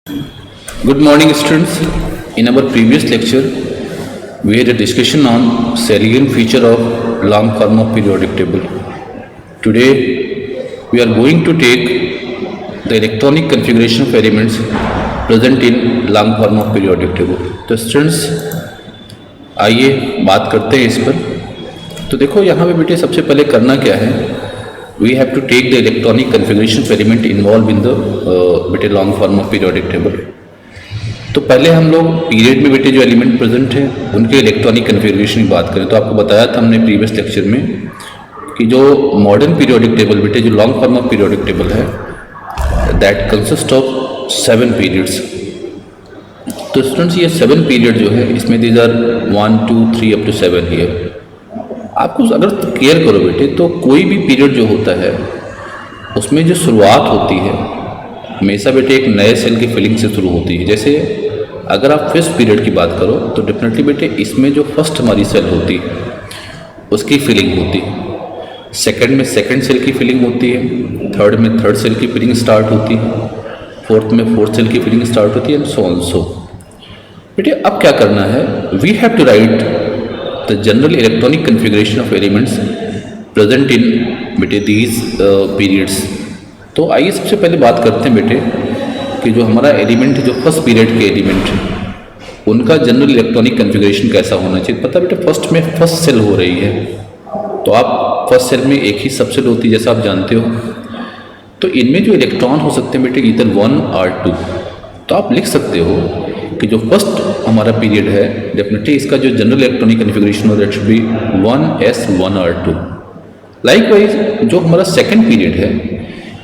Good morning, students. In our previous lecture, we had a discussion on salient feature of long form of periodic table. Today, we are going to take the electronic configuration of elements present in long form of periodic table. तो students, आइए बात करते हैं इस पर. तो देखो यहाँ पे बेटे सबसे पहले करना क्या है. We have to take the electronic configuration of element involved in the बेटे long form of periodic table. तो पहले हम लोग पीरियड में बेटे जो एलिमेंट प्रेजेंट है उनके इलेक्ट्रॉनिक कन्फिग्रेशन की बात करें तो आपको बताया था हमने प्रीवियस लेक्चर में कि जो मॉडर्न पीरियोडिक टेबल बेटे जो long form of periodic table है दैट कंसिस्ट ऑफ 7 पीरियड्स. तो स्टूडेंट्स ये 7 पीरियड जो है इसमें these are 1 2 3 up to 7 here. आपको अगर केयर करो बेटे तो कोई भी पीरियड जो होता है उसमें जो शुरुआत होती है हमेशा बेटे एक नए सेल की फिलिंग से शुरू होती है. जैसे अगर आप फर्स्ट पीरियड की बात करो तो डेफिनेटली बेटे इसमें जो फर्स्ट हमारी सेल होती है उसकी फिलिंग होती है. सेकंड में सेकंड सेल की फिलिंग होती है. थर्ड में थर्ड सेल की फिलिंग स्टार्ट होती है. फोर्थ में फोर्थ सेल की फिलिंग स्टार्ट होती है एंड सो ऑन सो. बेटे अब क्या करना है, we have to write the general electronic configuration of elements present in बेटे दीज पीरियड्स. तो आइए सबसे पहले बात करते हैं बेटे कि जो हमारा एलिमेंट है जो फर्स्ट पीरियड के एलिमेंट है उनका जनरल इलेक्ट्रॉनिक कन्फिग्रेशन कैसा होना चाहिए. पता बेटे फर्स्ट में फर्स्ट सेल हो रही है तो आप फर्स्ट सेल में एक ही सब सेल होती है जैसा आप जानते हो. तो इनमें जो इलेक्ट्रॉन हो सकते हैं बेटे इधर 1 और 2. तो आप लिख सकते हो कि जो फर्स्ट हमारा पीरियड है डेफिनेटली इसका जो जनरल इलेक्ट्रॉनिक कन्फिग्रेशन हो दैट शुड बी 1s1 और 2. लाइकवाइज जो हमारा सेकेंड पीरियड है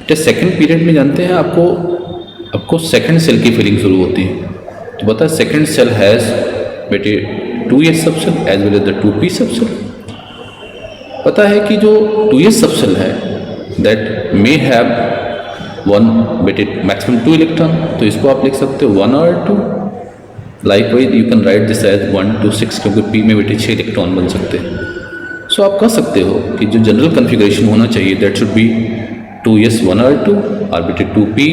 बेटे सेकेंड पीरियड में जानते हैं आपको सेकंड सेल की फिलिंग शुरू होती है. तो बता सेकंड सेल हैज़ बेटे 2s subshell as well as the 2p subshell. पता है कि जो 2s सबसेल है दैट मे हैव वन बेटे मैक्सिमम 2 इलेक्ट्रॉन. तो इसको आप लिख सकते हो 1 और 2. Likewise you can write this as 1 2 6 क्योंकि p में बेटे 6 इलेक्ट्रॉन बन सकते हैं. सो आप कह सकते हो कि जो जनरल कन्फिग्रेशन होना चाहिए दैट शुड बी 2s 1 और 2 और बेटे 2p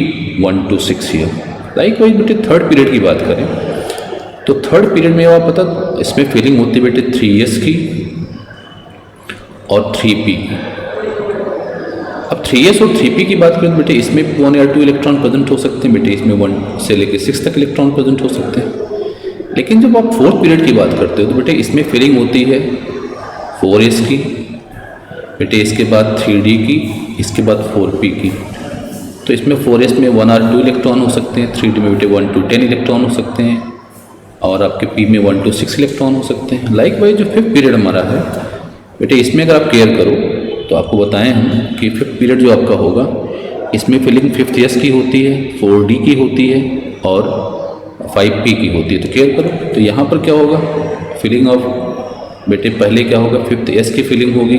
1 2 6 हियर. लाइकवाइज बेटे थर्ड पीरियड की बात करें तो थर्ड पीरियड में आप पता इसमें फिलिंग होती है बेटे 3s की और 3p. अब 3s और 3p की बात करें तो बेटे इसमें 1 या 2 इलेक्ट्रॉन प्रेजेंट हो सकते हैं. बेटे इसमें 1 से लेकर 6 तक इलेक्ट्रॉन प्रेजेंट हो सकते हैं. लेकिन जब आप फोर्थ पीरियड की बात करते हो तो बेटे इसमें फिलिंग होती है 4s की बेटे इसके बाद 3d की इसके बाद 4p की. तो इसमें 4s में 1 और 2 इलेक्ट्रॉन हो सकते हैं. 3d में बेटे 1 to 10 इलेक्ट्रॉन हो सकते हैं और आपके p में 1 to 6 इलेक्ट्रॉन हो सकते हैं. लाइकवाइज जो फिफ्थ पीरियड हमारा है बेटे इसमें अगर आप केयर करो तो आपको बताएं हम कि फिफ्थ पीरियड जो आपका होगा इसमें फिलिंग 5s की होती है, 4d की होती है और 5p की होती है. तो केयर करो तो यहाँ पर क्या होगा फिलिंग ऑफ बेटे पहले क्या होगा 5s की फिलिंग होगी,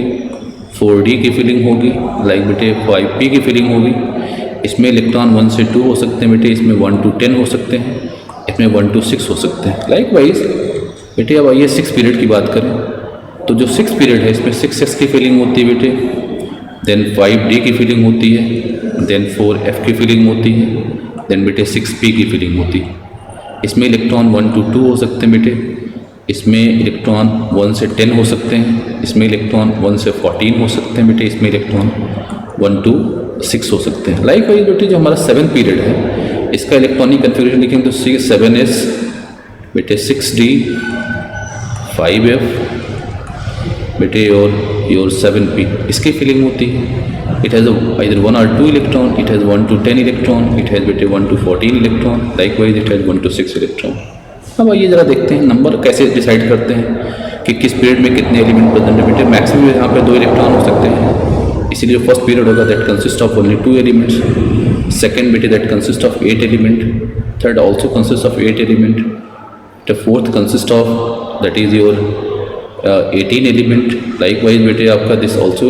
4d की फिलिंग होगी, लाइक बेटे 5p की फिलिंग होगी. इसमें इलेक्ट्रॉन 1 से 2 हो सकते हैं बेटे, इसमें 1 to 10 हो सकते हैं, इसमें 1 to 6 हो सकते हैं. लाइकवाइज बेटे अब आइए 6 पीरियड की बात करें तो जो 6 पीरियड है इसमें 6s की फिलिंग होती है बेटे, देन 5d की फिलिंग होती है, देन 4f की फिलिंग होती है, देन बेटे 6p की फिलिंग होती है. इसमें इलेक्ट्रॉन 1 to 2 हो सकते हैं बेटे, इसमें इलेक्ट्रॉन 1 से 10 हो सकते हैं, इसमें इलेक्ट्रॉन 1 से 14 हो सकते हैं बेटे, इसमें इलेक्ट्रॉन 1 to 6 हो सकते हैं. लाइकवाइज बेटे जो हमारा 7 पीरियड है इसका इलेक्ट्रॉनिक कन्फिग्रेशन लिखेंगे तो 7s बेटे 6d 5f बेटे और योर 7p इसकी फिलिंग होती है. इट हैज़ आइदर 1 और 2 electron, it has 1 to 10 electron, it has बेटे 1 to 14 electron, likewise it has 1 to 6 electron. अब आइए ज़रा देखते हैं नंबर कैसे डिसाइड करते हैं कि किस पीरियड में कितने एलिमेंट प्रेजेंट है. बेटे मैक्सिमम यहाँ पे 2 इलेक्ट्रॉन हो सकते हैं, इसीलिए फर्स्ट पीरियड होगा that consist of only 2 elements. Second बेटे that consist of 8 element, third also consist of 8 element, the fourth consist of that is your 18 element. Likewise बेटे आपका this also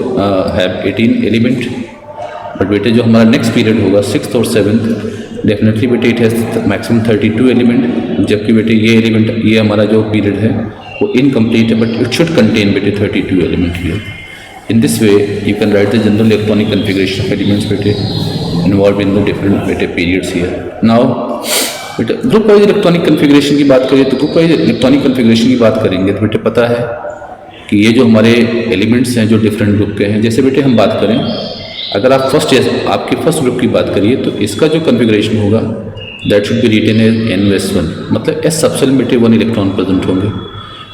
have 18 element. But बेटे जो हमारा next period होगा 6th और 7th definitely बेटे it has maximum 32 element. जबकि बेटे ये एलिमेंट ये हमारा जो पीरियड है वो इनकम्प्लीट है बट इट शुड कंटेन बेटे 32 element here. In this way, you can write the general electronic configuration of elements involved in the different periods here. Now, बेटे ग्रुप वाइज इलेक्ट्रॉनिक कन्फिग्रेशन की बात करें तो group wise electronic configuration की बात करेंगे तो बेटे पता है कि ये जो हमारे एलिमेंट्स हैं जो डिफरेंट ग्रुप के हैं, जैसे बेटे हम बात करें अगर आप आपके फर्स्ट ग्रुप की बात करिए तो इसका जो कन्फिग्रेशन होगा that should be written as NS1, मतलब S सबसेल में बेटे 1 इलेक्ट्रॉन प्रेजेंट होंगे।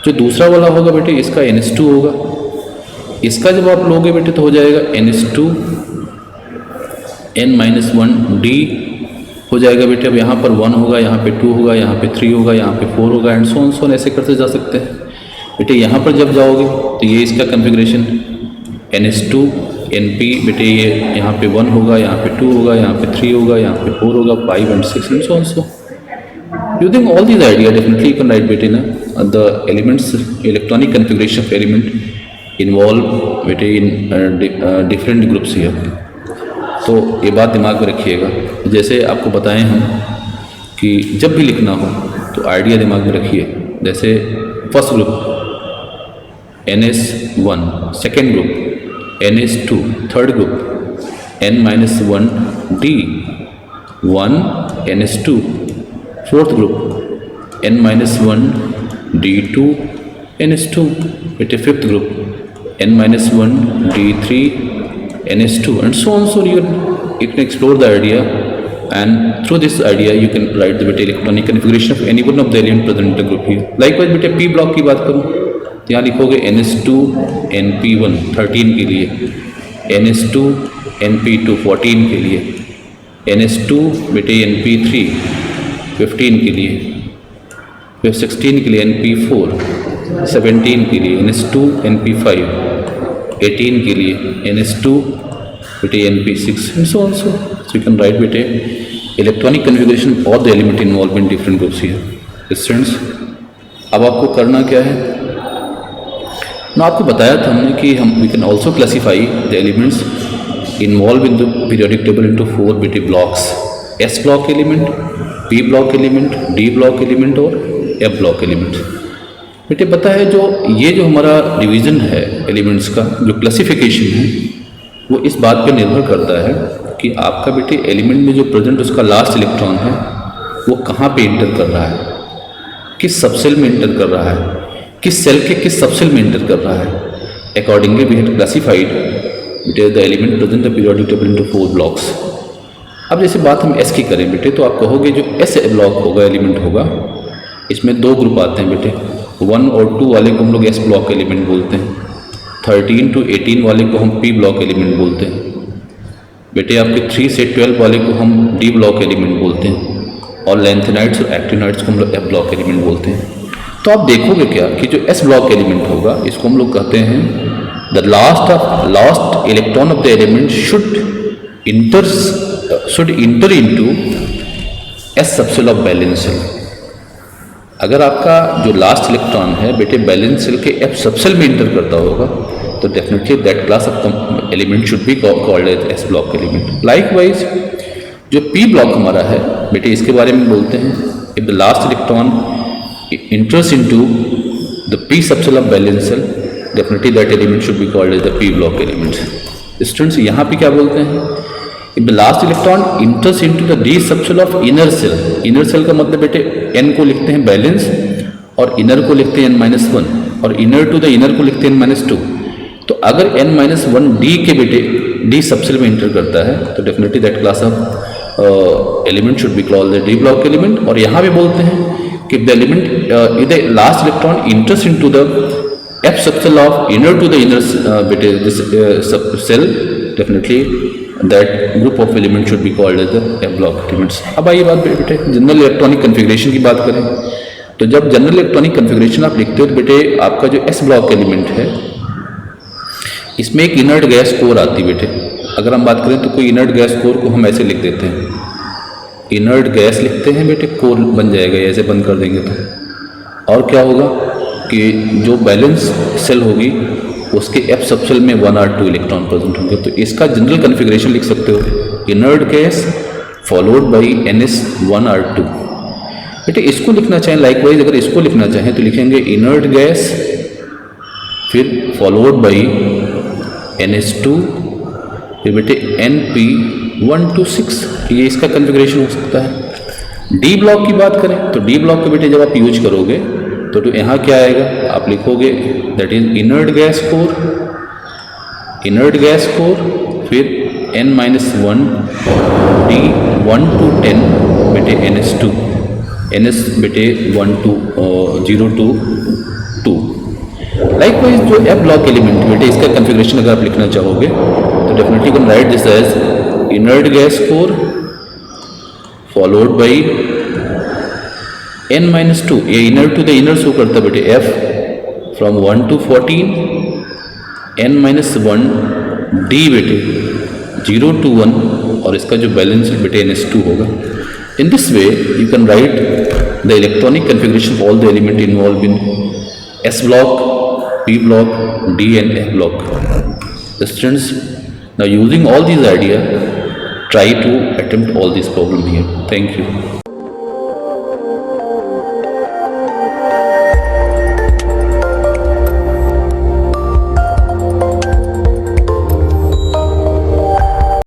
जो दूसरा वाला होगा बेटे इसका NS2 होगा, इसका जब आप लोगे बेटे तो हो जाएगा NS2 N-1D हो जाएगा बेटे। अब यहाँ पर 1 होगा, यहाँ पे 2 होगा, यहाँ पे 3 होगा, यहाँ पे 4 होगा एंड सो ऑन ऐसे करते जा सकते हैं बेटे। यहाँ पर जब जाओगे तो ये इसका कन्फिग्रेशन NS2 NP बेटे ये यहाँ पे 1 होगा, यहाँ पे 2 होगा, यहाँ पे 3 होगा, यहाँ पे 4 होगा, 5 and 6 and so on. So using all these ideas definitely you can write बेटे ना the elements electronic configuration of element involve बेटे in different groups here. तो ये बात दिमाग में रखिएगा। जैसे आपको बताएं हम कि जब भी लिखना हो तो आइडिया दिमाग में रखिए। जैसे first group NS1, second group NS2, third group N-1D, 1 NS2, fourth group N-1D2 NS2 बेटे, fifth group N-1D3 NS2 and so on. So you can explore the idea and through this idea you can write the electronic configuration of any one of the element present in the group here. Likewise बेटे P block की बात करूँ तो यहाँ लिखोगे NS2 NP1 13 के लिए, NS2 NP2 14 के लिए, NS2 बेटे NP3 15 के लिए, फिर 16 के लिए NP4 17 के लिए, NS2 NP5 18 के लिए, NS2 बेटे NP6 and so on. So you can write बेटे electronic configuration of the element involve in different groups here. Students अब आपको करना क्या है ना, आपको बताया था हमने कि हम we can also classify the elements involve in the periodic table into 4 बेटे blocks, S block element, P block element, D block element और F ब्लॉक एलिमेंट। बेटे पता है जो ये जो हमारा डिवीज़न है एलिमेंट्स का, जो क्लासिफिकेशन है वो इस बात पे निर्भर करता है कि आपका बेटे एलिमेंट में जो प्रेजेंट उसका लास्ट इलेक्ट्रॉन है वो कहाँ पे इंटर कर रहा है, किस सबसेल में इंटर कर रहा है, किस सेल के किस सबसेल में इंटर कर रहा है। अकॉर्डिंगली वी हैव क्लासिफाइड बेटे the element present the periodic table into 4 blocks. अब जैसे बात हम S की करें बेटे तो आप कहोगे जो S ब्लॉक होगा एलिमेंट होगा इसमें दो ग्रुप आते हैं बेटे, 1 और 2 वाले को हम लोग S ब्लॉक एलिमेंट बोलते हैं, 13 to 18 वाले को हम P ब्लॉक एलिमेंट बोलते हैं बेटे, आपके 3 से 12 वाले को हम D ब्लॉक एलिमेंट बोलते हैं और लेंथेनाइट्स और एक्टिनाइट्स को हम लोग F ब्लॉक एलिमेंट बोलते हैं। तो आप देखोगे क्या कि जो S ब्लॉक एलिमेंट होगा इसको हम लोग कहते हैं the last electron of the element should enter into S subshell of valence shell. अगर आपका जो लास्ट इलेक्ट्रॉन है बेटे बैलेंस सेल के F सबसेल में इंटर करता होगा तो definitely that class of element should be called as S block element. Likewise जो P ब्लॉक हमारा है बेटे इसके बारे में बोलते हैं if the last electron enters into the P subcell of valence cell definitely that element should be called as the P block element. Students यहाँ पे क्या बोलते हैं, if the last electron enters into the D subcell of inner cell, inner cell का मतलब बेटे N को लिखते हैं बैलेंस और inner को लिखते हैं N-1 और inner to the inner को लिखते हैं N-2। तो अगर N-1D के बेटे D सबसेल में इंटर करता है तो definitely that class of element should be called the D block element. और यहाँ पे बोलते हैं कि the element if the last electron enters into the F subcell of inner to the inner this subcell definitely that group of element should be called as the F block elements. अब आइए बात बेटे general electronic configuration की बात करें तो जब general electronic configuration आप लिखते हो तो बेटे आपका जो S ब्लॉक एलिमेंट है इसमें एक इनर्ट गैस कोर आती है बेटे। अगर हम बात करें तो कोई इनर्ट गैस कोर को हम ऐसे लिख देते हैं, इनर्ट गैस लिखते हैं बेटे, कोर बन जाएगा ऐसे बंद कर देंगे तो। और क्या होगा कि जो बैलेंस सेल होगी उसके F सबसेल में 1 और 2 इलेक्ट्रॉन प्रेजेंट होंगे। तो इसका जनरल कन्फिग्रेशन लिख सकते हो, inert gas followed by NS1 और 2 बेटे। इसको लिखना चाहें लाइकवाइज अगर इसको लिखना चाहें तो लिखेंगे इनर्ट गैस फिर फॉलोड बाई NS2 फिर बेटे NP1 to 6, ये इसका कन्फिग्रेशन हो सकता है। डी ब्लॉक की बात करें तो डी ब्लॉक को बेटे जब आप यूज करोगे तो यहाँ क्या आएगा, आप लिखोगे that is inert gas core, फिर n-1 D 1 to 10 बेटे NS2, NS बेटे 1 to 0 to 2। लाइकवाइज जो एफ ब्लॉक एलिमेंट बेटे इसका कन्फिग्रेशन अगर आप लिखना चाहोगे तो definitely can write this as inert gas core followed by n-2, ये inner to the inner show करता बेटे f from 1 to 14, n-1 d बेटे 0 to 1 और इसका जो बैलेंस बेटे NS2 होगा। In this way you can right the electronic configuration of all the element involve in S block, P block, D and F block. The students, now using all these ideas, try to attempt all these problems here. Thank you.